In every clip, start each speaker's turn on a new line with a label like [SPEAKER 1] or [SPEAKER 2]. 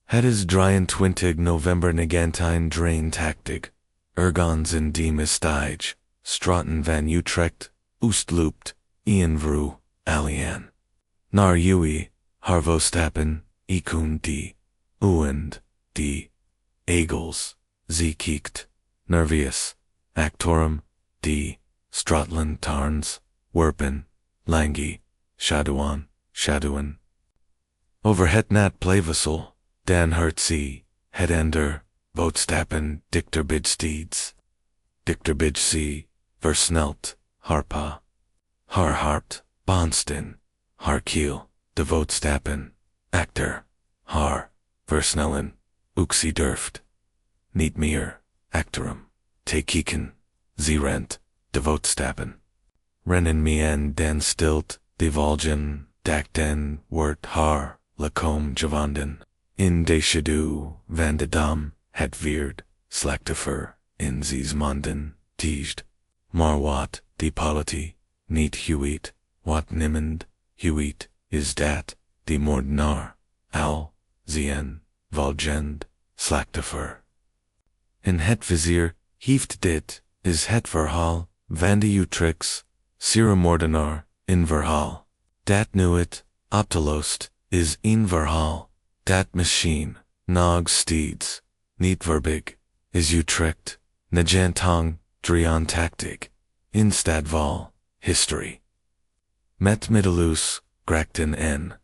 [SPEAKER 1] Het is drieëntwintig November drieëntachtig, ergens in die mistige, straten van Utrecht, oost loopt, vrouw, alleen, naar, huis, haar, voetstappen, echoën die, die, ergens, kijkt, nerveus, achterom, die, straatlantaarns, werpen, lange, schaduwen. Over het natte plaveisel, dan hoort ze, het andere, voetstappen, dichterbij ze, versneld, haar, haar hart, bonsten, haar kiel, de voetstappen, achter, haar, versnellen, ze durft, niet meer, achterom, te kijken, ze rent, de voetstappen. Rennen me en dan stilt, de volgen, den, hoort, haar, gevonden. In de schaduw van de dam, het weerd, slachtoffer, in zes monden, tiegd. Maar wat, die politie, niet huwet, wat niemand, huwet, is dat, die moordenaar, al, zien, volgend, slachtoffer. In het vizier, heeft dit, is het verhaal, van de Utrecht Seriemoordenaar, in verhaal. Dat nu het, opgelost, is een verhaal. Dat machine, nog steeds, niet verbig, is Utrecht, drieëntachtig, in stadval, history. Met middeloos, grachten en.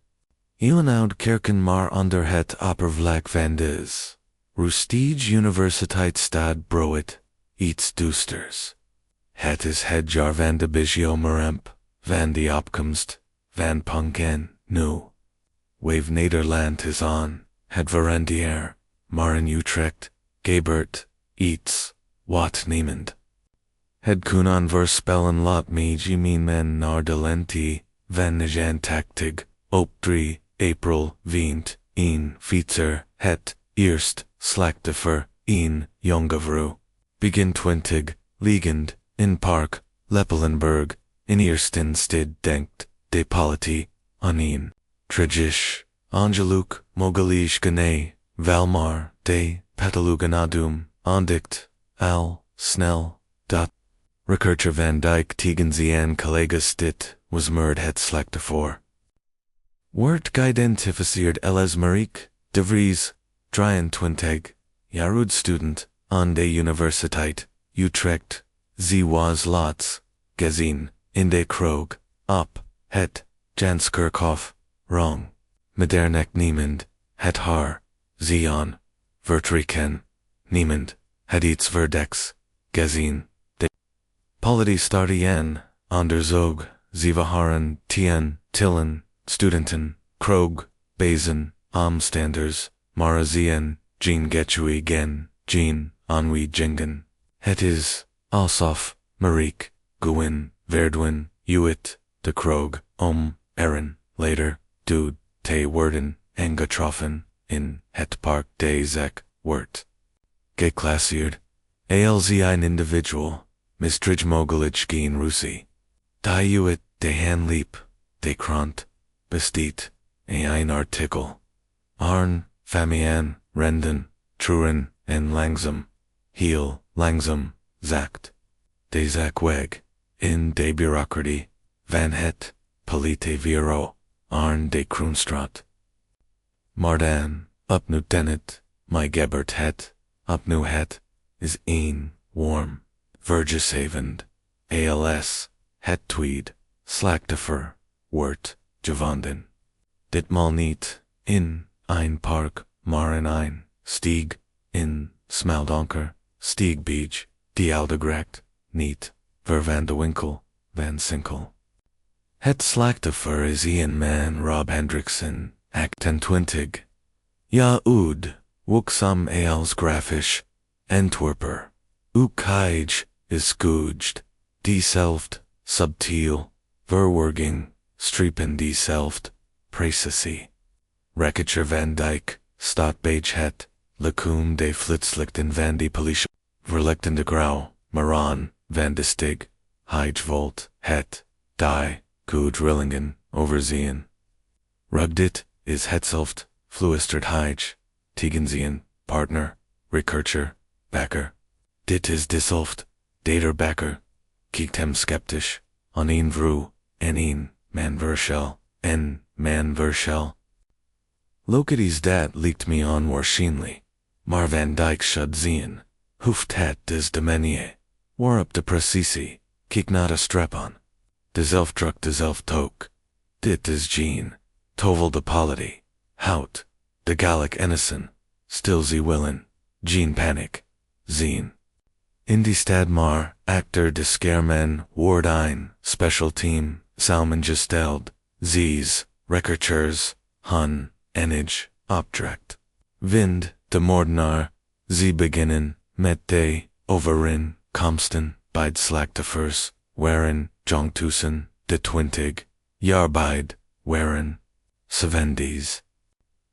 [SPEAKER 1] Eeuwenoud kerken maar onder het oppervlak van des. Rustige Universiteitsstad brood, iets duisters. Het is het jaar van de bijommerramp, van de opkomst, van punk en nu. Wave Nederland is on, het verandier, maar in Utrecht, gebert, iets, wat niemand. Het kun voorspellen lot me gemeen men naar de lente, van negentien, op 3 April 20, fietser, het, eerst, slachtoffer, jonge vrouw. Begin 20, liegend, in park, Leppelenburg, in eersten stid denkt, de politie, aan tragisch, Angeluk, mogelijk gene, Valmar, de, Petaluganadum, ondikt, al, snel, dat. Recurcher van Dijk tegen zijn collega's dit, was moord het slachtoffer. Wordt geïdentificeerd als Marieke, de Vries, 23, jaar student, aan de Universiteit, Utrecht, ze was lots, gezien, in de kroeg, op, het, Janskerkhof, wrong. Meternek niemand, het haar, zion, vertrekken, niemand, het iets verdex, gezien, de. Politie startien, onderzoek, ze waren tillen, studenten, kroeg, bezen, omstanders, marazien, geen getui gen, onwe jingen. Het is, alsof, Marieke, Gwyn, Verdwyn, Uit, de kroeg, Erin, later, dude, te worden, getroffen, in, het park de zek, wordt. Geclasseerd, als een individual, misdrij mogelijk geen Russie. Die Uit, de han liep, de krant, besteed, een artikel. Arn, famien, renden, truren, en langzaam, heel, langzaam, zakt. De zak weg, in de bureaucratie, van het, polite vero, Arn de Kroonstraat. Maar dan, opnieuw dennet, my gebert het, opnieuw het, is warm, vergesavend, als, het tweed, slachtoffer, wordt, gevonden. Ditmaal niet, in, een park, maar in een, stieg, in, smaldonker, stiegbeach, die oude gracht, niet, van de winkel, van Sinkel. Het slachtoffer is een man Rob Hendrickson, 28. Ja oud, wuxam als grafisch, Antwerper. Ukij is scooged, diezelfd, subtiel, verwerging, strepen diezelfd, precissie. Reckacher van Dijk, staat bij het, lekoen de flitslichten van die politie, verlichten de grauw, maran, van de stig, volt, het, die, goed rillingen, overzien. Rugdit, is hetzelfd, fluistert hij, Tegensien, partner, Researcher, Backer. Dit is dissolved, dater Backer. Kijkt hem skeptisch, aan een vrouw, en een man verschil, en man verschil. Lokities dat liegt me on waarschijnlijk, maar Van Dyck should zien, hoeft het des de menie, waarop de precisie, kijk naar de strap-on. Dezelfde druk dezelfde toek. Dit is Jean, tovel de polity, hout, de Gallic Ennison, stil ze willen, Jean panic, zien. In die stad maar, actor de scareman, ward ein, special team, samengesteld, z's, rechercheurs, hun, enige, opdracht. Vind, de moordenaar, ze beginnen, met de, overin, komsten, beide slachtoffers, waren, jongtussen, de 20, jaarbeid, waren, 70's.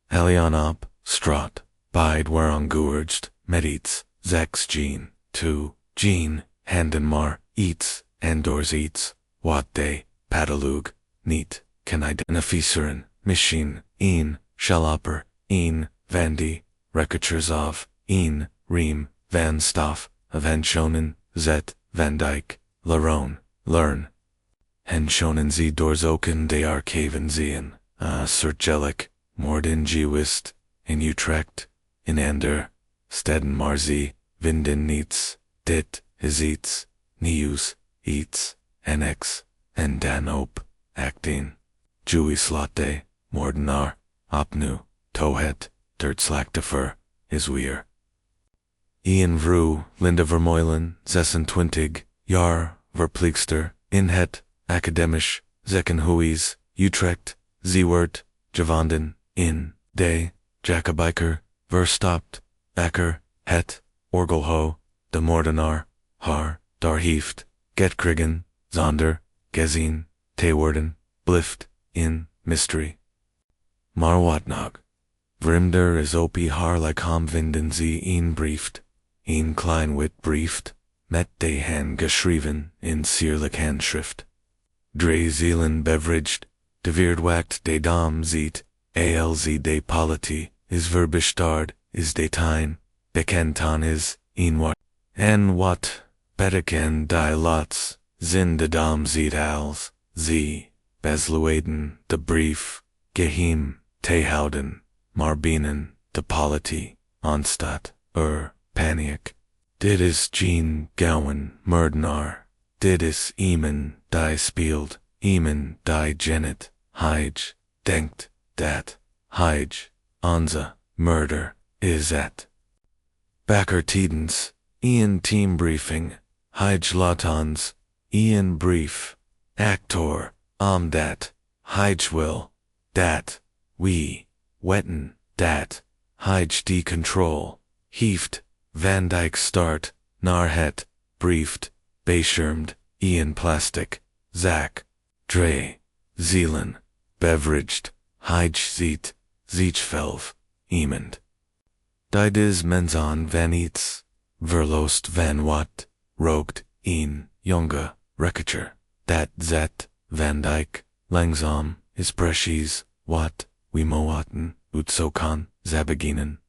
[SPEAKER 1] Allian op, straat, beide waren geurged, met iets, 6 Jean. 2. Jean, handen maar, iets, en doors iets, wat de, patalug, niet, kan identificeren, machine, een, schalopper, een, van die, rechercheurs of, een, riem, van stof, van schonen, zet, van Dyck, Laron, learn. En schonen ze doorzoeken de archiven zien, surgelijk, moorden gewist, in Utrecht, in ander, steden maar ze, vinden niets, dit is iets, nieuws, iets, annex, en dan op, acting. Jewy slotte, moordenaar, opnieuw, tohet, dert slachtoffer, is weer. Ian vrouw, Linda Vermeulen, 26, jaar, verpleegster, in het, academisch, Zeckenhuis, Utrecht, Zeewert, Javanden, in, de, Jacobiker, verstopt, Acker, het, Orgelho, de moordenaar, haar, daar heeft, getkriegen, zonder, gezien, te worden, blift, in, mystery. Maar wat nog? Vrimder is op haar lichaam vinden ze een brieft, een klein wit brieft, met de hand geschreven in sierlijk handschrift. Drie zielen beveraged, de weerdwacht de dam ziet, alz de polity, is verbestard, is de tijn, bekend aan is, een wat. En wat, beteken die lots, zin de dam ziet als, ze, beslueden, de brief, geheim, te houden, maar binnen, de polity, aanstaat, paniek. Dit is Jean Gowan, moordenaar. Dit is iemand die speelt, iemand die Janet, Hige, denkt, dat, Hige, onze, murder, is het. Bakker Tidens, Ian team briefing, Hige latons, Ian brief, actor, dat, Hige will, dat, we, wetten, dat, Hige de control, heeft, Van Dyck start, naar het, briefed, beschermd, Ian plastic, Zak, Dre, Zeelen, beveraged, Hige ziet, Ziechvelf, iemand. Dit is menzon van iets, verlost van wat, rookt, een, jonge, rechercher, dat zet, Van Dyck, langzaam, is precies, wat, we moaten, utzokan, zabeginen,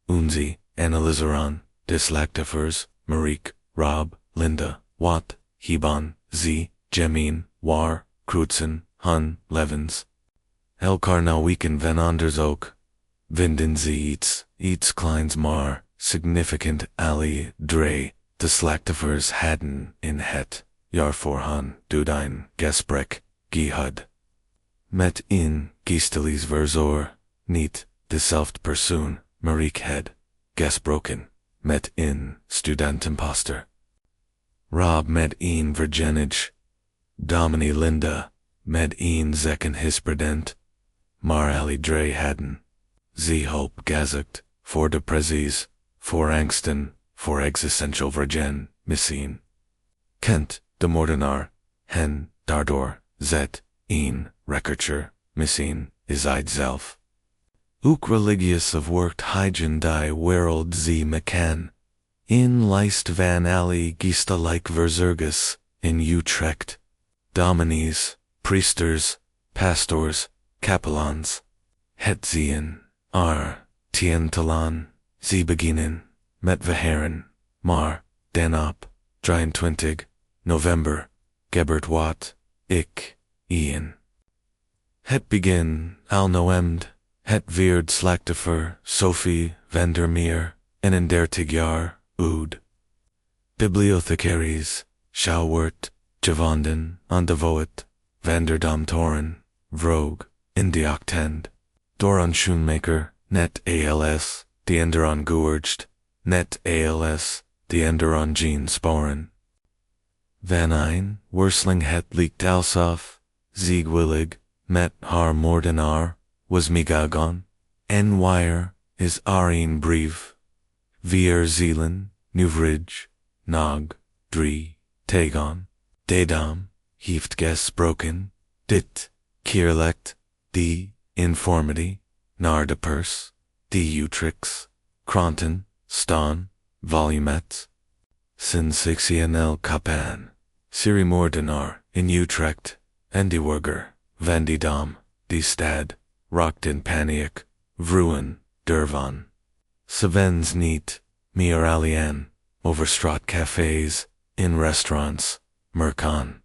[SPEAKER 1] unzi, analyseran, de slachtoffers, Mariek, Rob, Linda, wat, Hebon, Z, Jemin, War, Crutzen, Hun, Levens. Elkar nou weken van anders ook. Vinden ze iets kleins maar, significant ali, dre, de slachtoffers hadden in het, jaar voor hun, dudijn, gesprek, gehad. Met in, geestelijks verzor, niet, dezelfde persoon, Mariek had, gesproken, met in, studentenposter. Rob met een virginage, Domini Linda, met een zekken hisperdent, maar ali dre hadden. Ze hoop gezocht, voor depressies, voor angsten, voor existential virgin, missing. Kent, de moordenaar, hen, daardoor, zet, een, rechercher, missing, is zelf. Ook religious of worked hygiene die wereld ze mekan. In lijst van alle geestelijk verzorgers, in Utrecht. Dominees, priesters, pastors, capellans. Het zien, tientalon, sie beginnen, met we heren, maar, dan op, drieëntwintig, November, Gebert Watt, ik, Ian. Het begin, al noemd, het weerd slachtoffer, Sophie, van der Meer, 31 jaar, oud. Bibliothecaries, Schouwert, gevonden, aan de voet, van der Domtoren, vroeg, in de octend. Door een schoenmaker, net als, die ender aan geurged, net als, die ender aan jean sporen. Van een, worsling het liegt alsof, ziegwillig, met haar moordenaar, was meegegaan, en wire, is een brief. Vier zielen, Newbridge, nog, tegen, dedam, heeft gesproken, dit, keerlekt, die, informity, naar de pers, die Utrechts, kranten, staan, volumet. Sensationeel kapan, Seriemoordenaar in Utrecht, en die Wurger, van die dam, die stad, rocked in paniek, vrouwen, durvan. Savens niet, meer alleen, over straatcafés, in restaurants, merkan.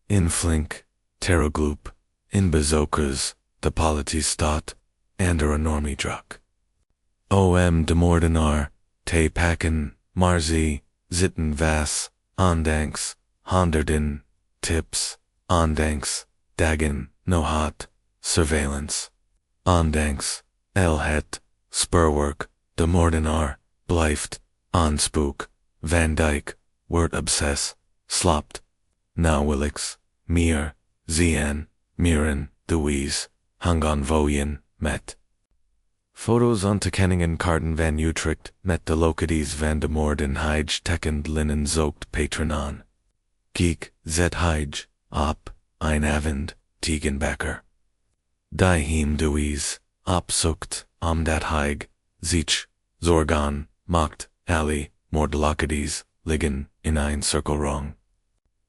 [SPEAKER 1] In flink, terrogloop, in bezoekers, de politiestaat, en er enorme druk. De moordenaar, te pakken, maar ze, zitten vas, ondanks, honderden, tips, ondanks, dagen, no hat, surveillance. Ondanks, het, spurwerk, de moordenaar, blijft, onspook, Van Dyck, wordt obsess, slaapt. Nauwelijks, meer, zien, mieren, de wies, hangan voyen, met. Foto's on te Kenningen Karten van Utrecht, met de locaties van de moorden Heij tekend linnen zoekt patronon. Geek, zet Heij, op, ein avond, Tegenbacker. Die hem de wies, opzoekt, dat Heig, zich, zorgan, macht, alle, moordlocaties, liggen, in ein cirkelrong.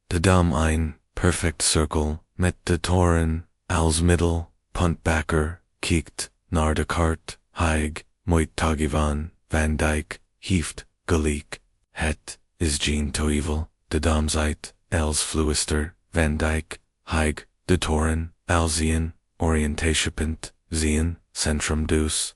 [SPEAKER 1] De dam ein, perfect circle, met de toren, als middel, puntbacker, kijkt, naar de kaart, Heig, moit tagivan, Van Dyck, heeft, gelijk, het, is geen toevel, de dam zijt, els fluister, Van Dyck, Heig, de toren, alzien, oriëntatiepunt, zien, centrum dus.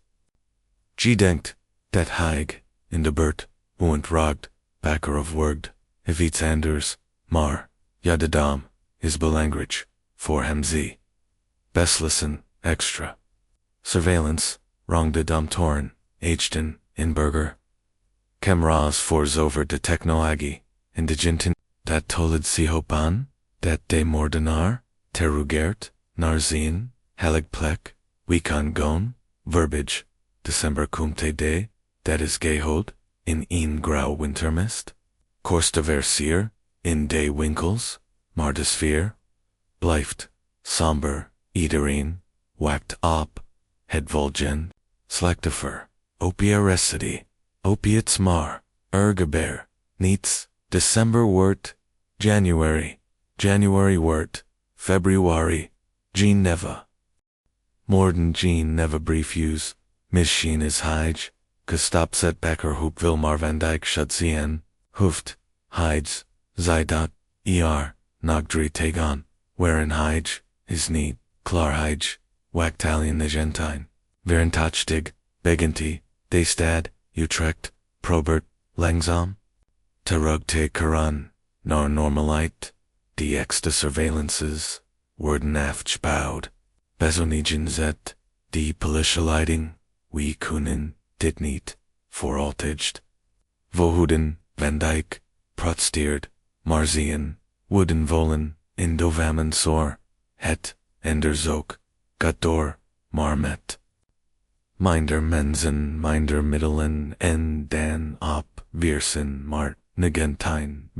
[SPEAKER 1] Denkt, dat Heig, in de beurt, woont rogged, backer of wurgd, if iets anders, maar, ja de dam, is belangrijk, voor hem ze. Beslissen, extra. Surveillance, rang de domtoren, Echten, in burger. Cameras voor de technoagi, indigenten, dat tolid si hopan, dat de moordenaar, terugert, naar zien, heilig plek, we kan gaan, verbage, December kumte de, dat is gehold, in een grauw wintermist, korste versier, in de winkels, maar de sfeer, blijft, somber, iedereen, wakt op, het volgen, slachtoffer, opiaressity, opiates maar, ergebeer, niets, December wordt, January wordt, February, geen neva. Moorden geen neva briefus, misschien is Heij, gestopzet backer hoop wil maar Van Dyck shut zien, hoeft, Heids, zij dat, nog tegen, waarin Heij, is niet, klaar Heij, wakt alien negentien, verentachtig, begenti, de stad, Utrecht, probert, langzaam. Terug te karan, naar normalite, die extra surveillances, worden afgebouwd, bezonigen zet, die politieleiding, we kunnen, dit niet, vooraltigd. Vohoeden, Van Dyck, protesteert, maar zien, woeden vollen, in dovamen soor, het, enderzoek, gaat door, maar met. Minder mensen, minder middelen, en dan op, weersen, maar, negentien,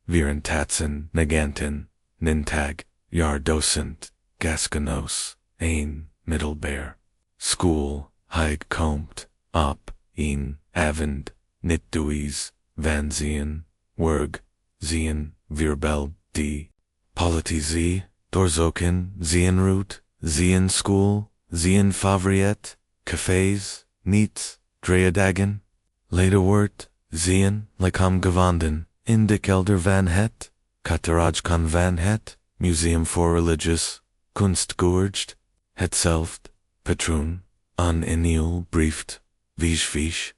[SPEAKER 1] vierentatsen, neganten, nintag, jaar docent, gasconos, een, middelbaar. School, Heig komt, op, een, avond, niet duis, van zien, wurg, zien, weerbel, die. Politici, doorzoeken, zien route, zien school, Zien favoriet, cafés, niet, drieëntachtig. Later wordt, zien, lichaam gevonden, in de kelder van het, catedraalkan van het, museum for religious, kunst georged, hetzelfde, patroon, aan eniel brieft, vies,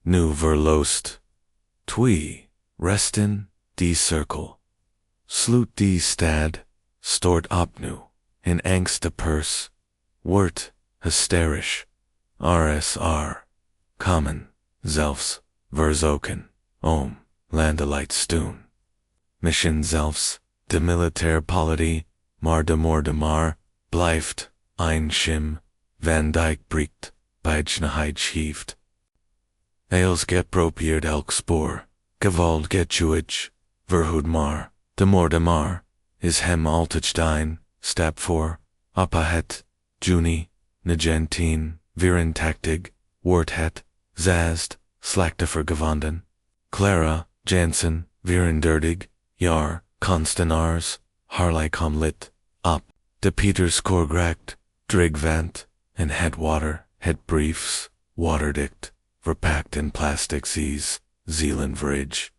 [SPEAKER 1] nu verloost. Twee, resten, die cirkel. Sloot die stad, stort opnieuw, in angst de pers, wordt, hysterisch, rsr, common, zelfs, verzoeken, landelijkt stoen. Mission zelfs, de militair polity, maar de moordenaar, blijft, ein schim, Van Dijk breekt, bijtjenheid heeft. Eels geprobeerd elk spoor, geweld getuig, verhoed maar, de moordenaar, is hem altijd een, stap voor, appa het, juni, negentien, drieëntachtig, wordt het, zazd, slachtoffer gevonden. Clara, Jansen, 34 jaar, Konstenaars, haar lichaam lit, op, de Peters koorgracht, drigvant, en het water, het briefs, waterdicht, verpakt in plastic Zeelandbridge.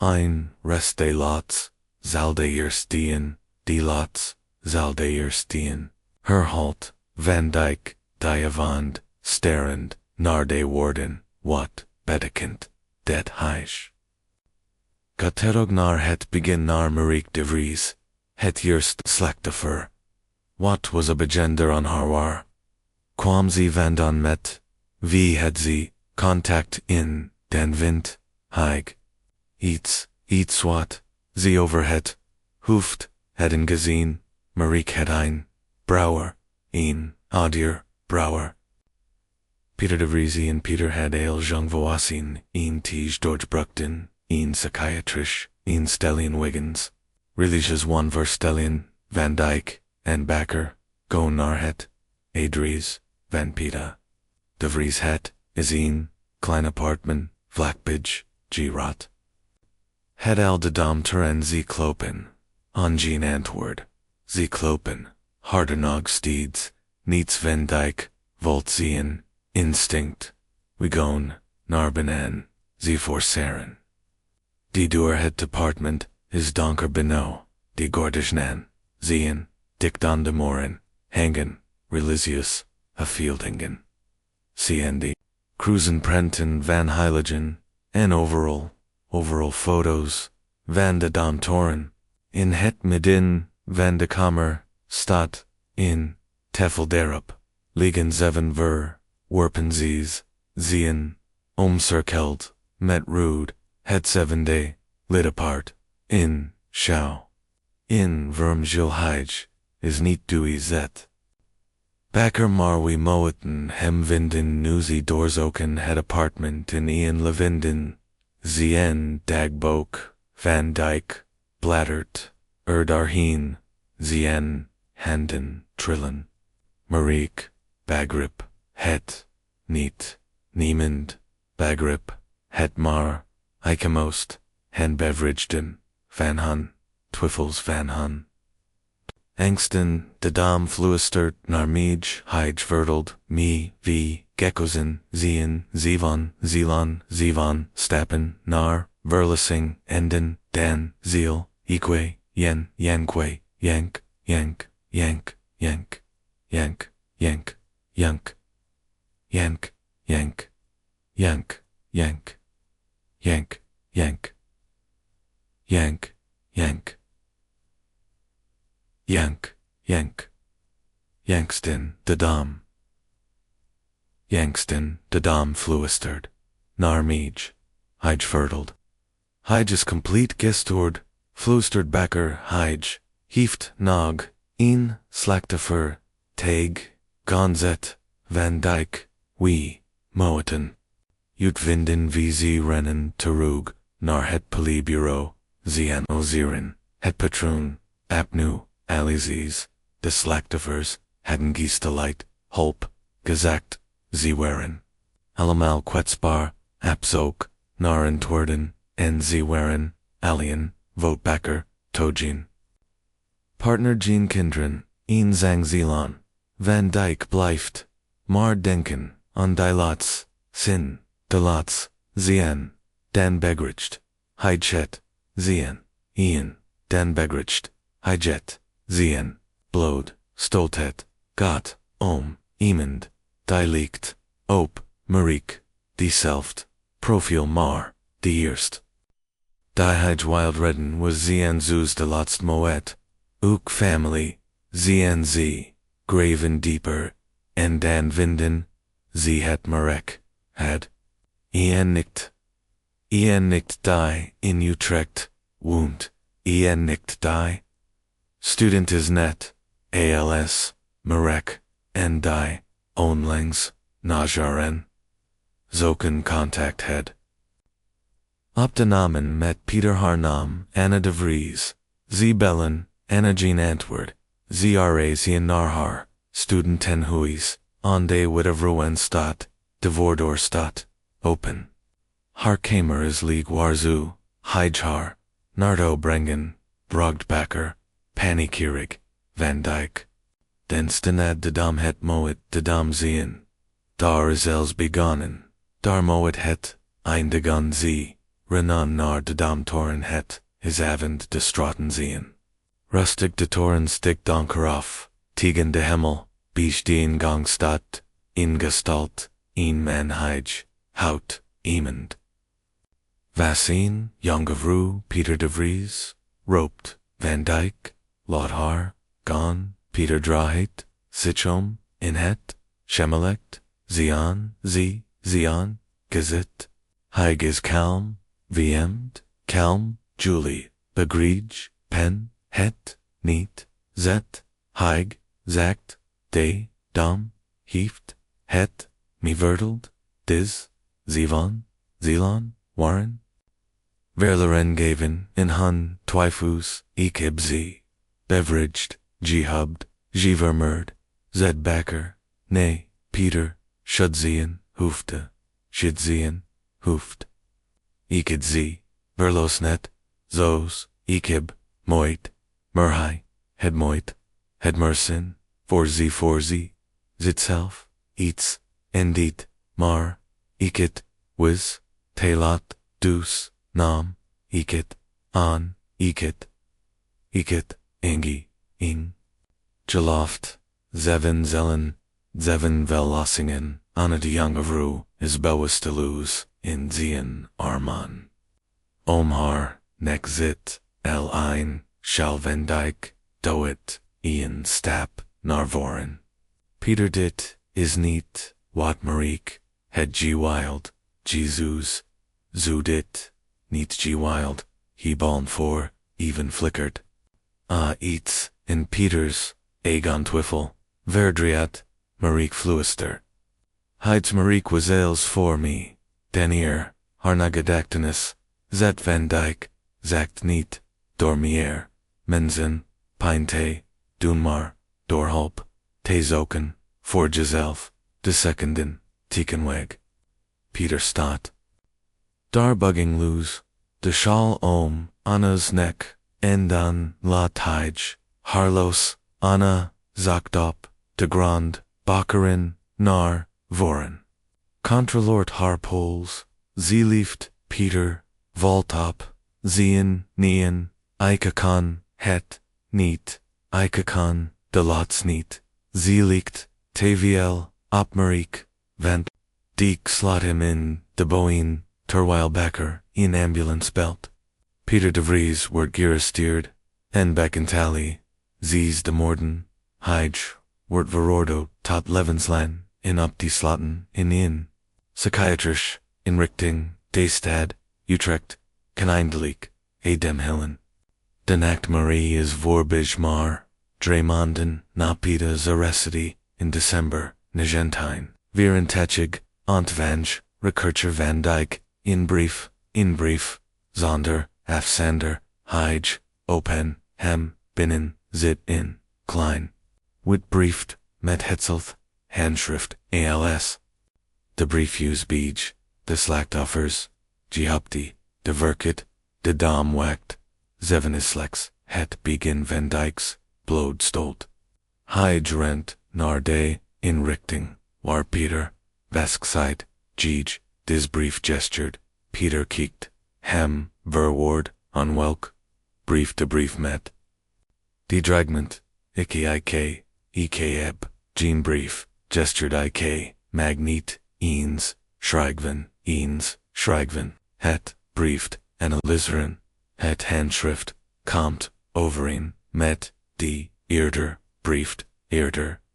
[SPEAKER 1] Ein reste lots, zal de eerstien, die lots, zal de eerstien, herhalt, Van Dijk, diavond, starend, naar de woorden, wat, betekent, det huis. Katterog naar het begin naar Mariek de Vries, het eerst slachtoffer. Wat was a begender aan haar waar? Kwam ze vandaan met, wie had ze, contact in, den wind, hig. Iets wat, ze over het, hoeft, hadden gezien, Mariek had een, brouwer, een, adier, brouwer. Peter de Vries en Peter had heel jong volwassen, een tige doorbruchten, een psychiatrisch, een Stellian Wiggins, religious one voor Stellian, Van Dijk, en Bakker, go naar het, Adries, Van Pita. De Vries het, is een, klein apartment, Vlakbidge, G-Rot. Het al de domter en ze klopen, aan geen antwoord, ze klopen, harder nog steeds, niets Van Dijk, volt zien, instinct, we gaan, naar beneden, ze forceren. Die door het department, is donker benauw, die gordijnen, zien, dicht aan de moren, hangen, religious, afieldingen. CND, cruisen prenten van heiligen, en overal foto's, van de domtoren, in het midden, van de kamer, staat, in, tafel daarop, liggen zeven werpen zien, omcirkeld, met rood, het zevende, lit apart, in, schouw. In vermgilheid, is niet dui zet. Bakker maar we moeten hem vinden nu ze doorzoeken het apartment in Ian Levinden, zien dagboek, Van Dijk, bladdert, daarheen, zien, handen, trillen. Mariek, begrip, het, niet, niemand, begrip, het maar, most, hen beverageden, van hun. Twiffels van hun. Angsten, de dam fluistert naar mij, hij vertelt, me, wie, gekkozen, zien, zevan, stappen, naar, verlissing, enden, dan, ziel, eque, yankwe, yank, yank, yank, yank, yank, yank, yank, yank, yank, yank, yank, yank, yank, yank, yank. Yank, Yanksten, de dam. Yanksten, de dam fluistert, naar mij, hij vertelt. Hij is complete gestoord, fluistert Bakker, hij, heeft nog, een, slachtoffer, teg, ganzet, Van Dijk, we, moeten. Uitvinden wie ze rennen terug, naar het politiebureau, ze analyseren, het patroon, apnu. Alices, de slachtoffers, hadden gesteld, hulp, gezegd, ze waren. Allemaal kwetsbaar, abzoek, naar antwoorden, en ze waren, alien, voetbakker, toegin. Partner geen kinderen, een zang zeelan, Van Dyck blijft, maar denken aan die laatste zin, de laatste zin, dan begrijpt hij het, zien, dan begrijpt hij het, zien, bloed, stoot het, gaat, iemand, die lijkt, op, Mariek, diezelfde, profiel maar, die eerst. Die hij wild redden was zien zoos de laatste moet, ook family, zien ze, graven dieper, en dan vinden, ze het marek, had. Ian nikt die in Utrecht, woont, Ian nikt die. Student is net, als, marek, en die, onlangs, najaren. Zoeken contact had. Op de namen met Peter haar naam, Anna de Vries, ze bellen, Anna Jean antwoord, ze zien naar haar, student ten huis, aan de witte vrouwen staat, de voordeur staat, open. Haar kamer is leeg waarzu, hij haar, naartoe brengen, brogdbakker, panikierig, Van Dyck. Denstenad de dam het moet de dam zien. Daar is els begonnen, daar moet het, eindigen ze, renan naar de dam toren het, is avond de straten zien. Rustig de toren stikt donker af, tegen de hemel, biech de ingang staat, ingestalt, een man hij, hout, iemand. Vaccine, jonge vrouw, Peter de Vries, loopt, Van Dyck, laat haar, gaan, Peter draait, sichom, in het, schemelekt, zian, zian, gezet. Hij is kalm, vmt, kalm, Julie, begreeg, pen, het, niet, zet, hij, zakt, de, dam, hieft, het, me verteld, dis, zivan, zilan, waren. Verleren geven, in hun, twijfus, ik heb ze, beveraged, gehubbed, gevermerd, zedbakker, nee, Peter, should zien, hoefde, should zien, hoeft. Ik het ze, verlos net, zoos, ik heb, mooit, merhai, het mooit, het mersin, voor ze, zitzelf, iets, indeed, maar, ik het, wis, telat, dus, naam, ik het, aan, ik het, ingi, ing. Geloft, zeven zellen, zeven verlossingen, Anna de jonge vrouw, is bewusteloos, in zien arman. Haar, nek zit, een, shall Van Dyck, doet, Ian stap, naar voren. Peter dit, is niet, wat Mariek, het wild, Jesus, zo dit, niet wild, he ban voor, even flickered. Iets, in Peters, Egon Twiffel, verdriat, Mariek fluister. Heids Mariek was els voor me, den eer, haar nagedactinus, zet Van Dyck, zakt niet, dormier, mensen, pinte, doen maar, doorhulp, te zoeken, voor jezelf, de secondin, tekenweg. Peter staat. Daar bugging loose, de schaal Anna's nek, en dan laat hij, Harlos, Anna, zakt op, de grand, bakkerin, naar, voren. Controlort haar pols, ze lieft, Peter, valt op, zien, nien, kan, het, niet, kan, de laats niet, ze liegt, tvl, op Mariek, vent. Deke slot hem in, de boeien, terwijl bakker, in ambulance belt. Peter de Vries wordt geresteerd, en Beckentally, zees de moorden, hij, wordt verordo tot levenslang, in op die sloten, in. Psychiatrisch, inrichting, de stad, Utrecht, kan eindelijk, dem hillen. De nacht Marie is voorbij maar, Draymonden, na Peter's arrestie, in december, negentien, vierentachtig, ontvange, recurcher Van Dyck, in brief, zonder, afzender, hij, open, hem, binnen, zit in, klein. Wit brieft, met hetzelfde, handschrift, als. De briefus beach, de slachtoffers, gehupti, de verkit, de dam wakt, zeven is slechts, het begin Van Dyck's, bloed stolt. Hij rent, naar de inrichting, waar Peter, Vaskside, Gij, dis brief gestured, Peter kijkt, hem, verwoord, onwelk, brief de brief met. Die dreigement, ik heb, geen brief, gestured magniet, eens, schrijven, het, brieft, en lizeren, het handschrift, komt, overeen, met, die, eerder,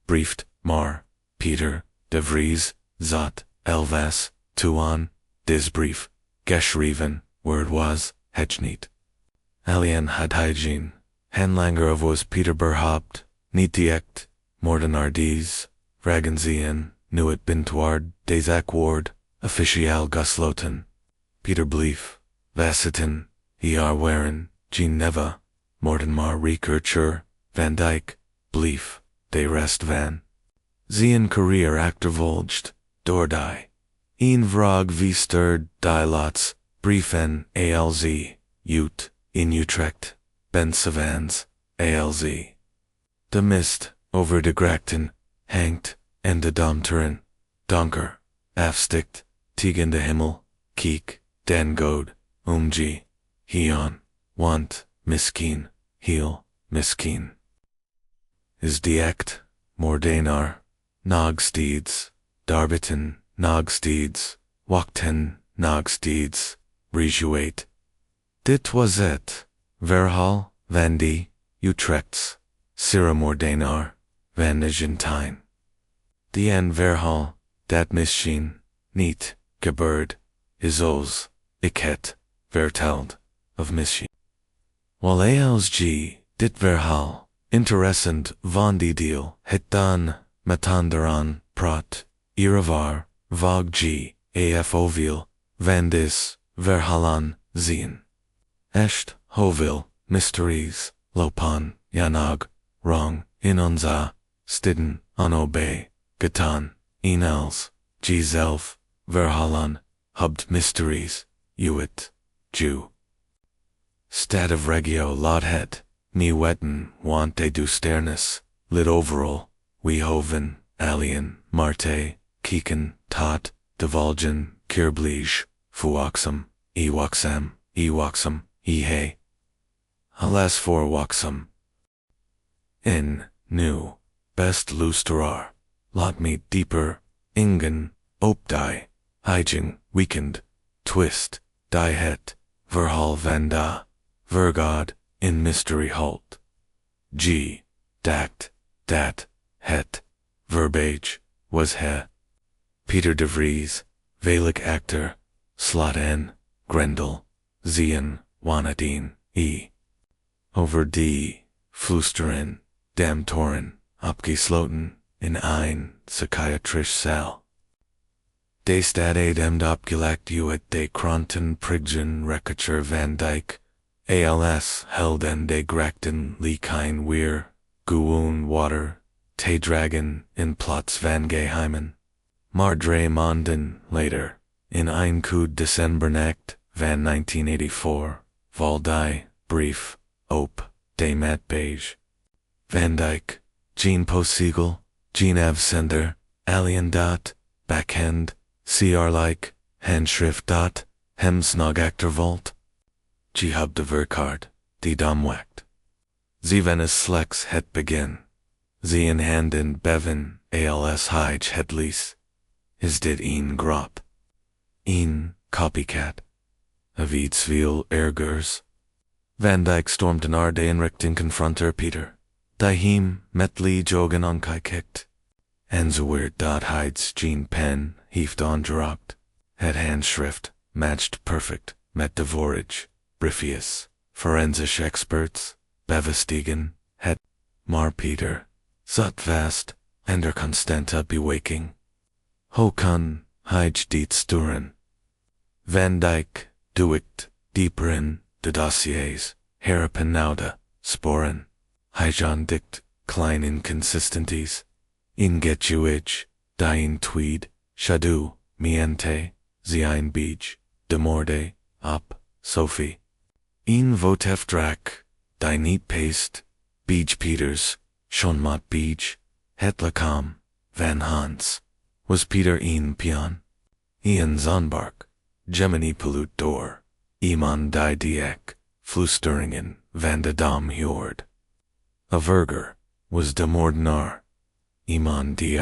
[SPEAKER 1] brieft, maar, Peter, de Vries, zat, elvas, tuan, dis brief, geschreven, word was, het niet. Alien had hygiene, handlanger of was Peter berhaupt, niet direct, moordenaar dies, vragen nu het bintwaard, des akwoord, officiaal gesloten. Peter blief, vasiten, waren, geen neva, moordenaar rekercher, Van Dyck, blief, de rest van. Zijn career achtervolgd, door die. Een vrag wie stirred, die lots, briefen, alz, in Utrecht, Savans, alz. De mist, over de grachten, hangt, en de domturen, donker, afstikt, tegen de himmel, kiek, den god, hion, want, miskien, heel, miskien. Is die act, moordenaar, nagsteeds, darbiten, nagsteeds, wachten, nagsteeds, rejuate. Dit was het, verhaal, van die, Utrechts, Seriemoordenaar, van Negentien. Die en verhaal, dat misschien, niet, gebeurd, is ons, ik het, verteld, of misschien. Als dit verhaal, interessant van die deal, het dan, metanderan, praat, iravar, vag afoveel, van dis, verhalan, zien. Echt, hovil, mysteries, lopan, janag, wrong, in onze, stidden, onobe, getan, els, zelf, verhalan, hubt mysteries, Jew. Stad of regio lot het, me wetten, want de duisternis, lit overal, we hoven, alien, marte, kieken, tot, divulgen, kirbliege, fuoxum, ewaxam, ihe. Alas for waxum. Nu, best lusterar, lot me dieper, ingen, opdie, hijing, weekend, twist, die het, verhal vanda, vergod, in mystery halt. Dact, dat, het, verbage, was he. Peter de Vries, Velic actor, slot n, Grendel, zien, wanadien, Over die, flusteren, damtoren, opgesloten, in ein, psychiatrisch Saal. De stad ademd opgelakt uit de kranten priggen recacher Van Dyck, als held en de grachten leekijn weer, gewoon water, te dragen, in plots van geheimen. Maar drie maanden later, in een coup decembernacht van 1984, val die, brief, op, de matbeige. Van Dyck, geen postsiegel, geen afzender, alien dot, backhand, CR-like, handschrift dot, hem snug achtervolt. Hub de verkaart, die domwacht. Zeven is slechts het begin. Ze in hand in beven, als hij het lies. Is dit een grap? Een copycat. Of iets veel ergers. Van Dyck stormt naar de inrichting confronter Peter. Die hem met Lee jogen onkijkt. En zo weird dat hides geen pen heeft ondropt. Het handschrift matched perfect met de voorage. Briefius, forensisch experts, bevestigen, het, maar Peter, zat vast, en constante bewaking. Hoe kan, hij dit sturen? Van Dyck, duikt, dieper in, de dossiers, herpen oude, sporen. Hij dikt, klein inconsistenties. Ingetuig, die tweed, schaduw, miente, zijn beach, de moorde, op, Sophie. Een votef drak, die niet paste, Beach Peters, schon mat beach, het lichaam van Hans was Peter een pion. Ian Zonbark, Gemini pollute door, iemand die ek, flusteringen van de dam hoort. A verger was de moordenaar, iemand die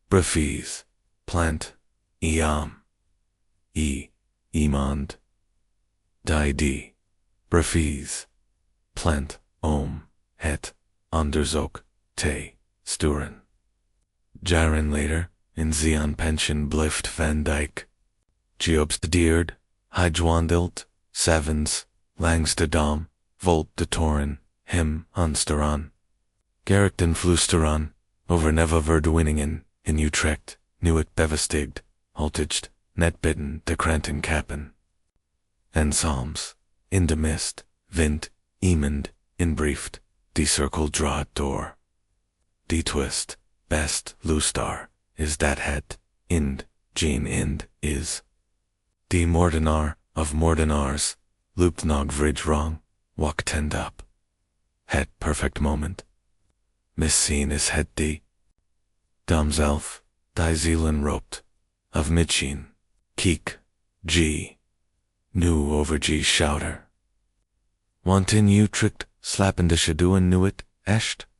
[SPEAKER 1] brevies, plant, iemand die brevies, plant, het, onderzoek, te, sturen. Jaren later, in Zion pension blift van Dijk, geobstudeerd, hijgewandeld, sevens, langs de dam, volt de toren, hem aansteran. Gerrichten flusteran, over neva verdwinningen, in Utrecht, nu het bevestigd, haltigd, net bitten de kranten kappen. En psalms, in de mist, wind, iemand, inbrieft, die cirkel draait door. Die twist, best lustar, is dat het, ind is. Die moordenaar of moordenaars, loopt nog vridge wrong, wachtend up. Het perfect moment. Misschien is het die damzelf, die zielen roopt, of misschien, kiek, nu over schouder. Want in Utrecht slappende schaduwen nu het, echt?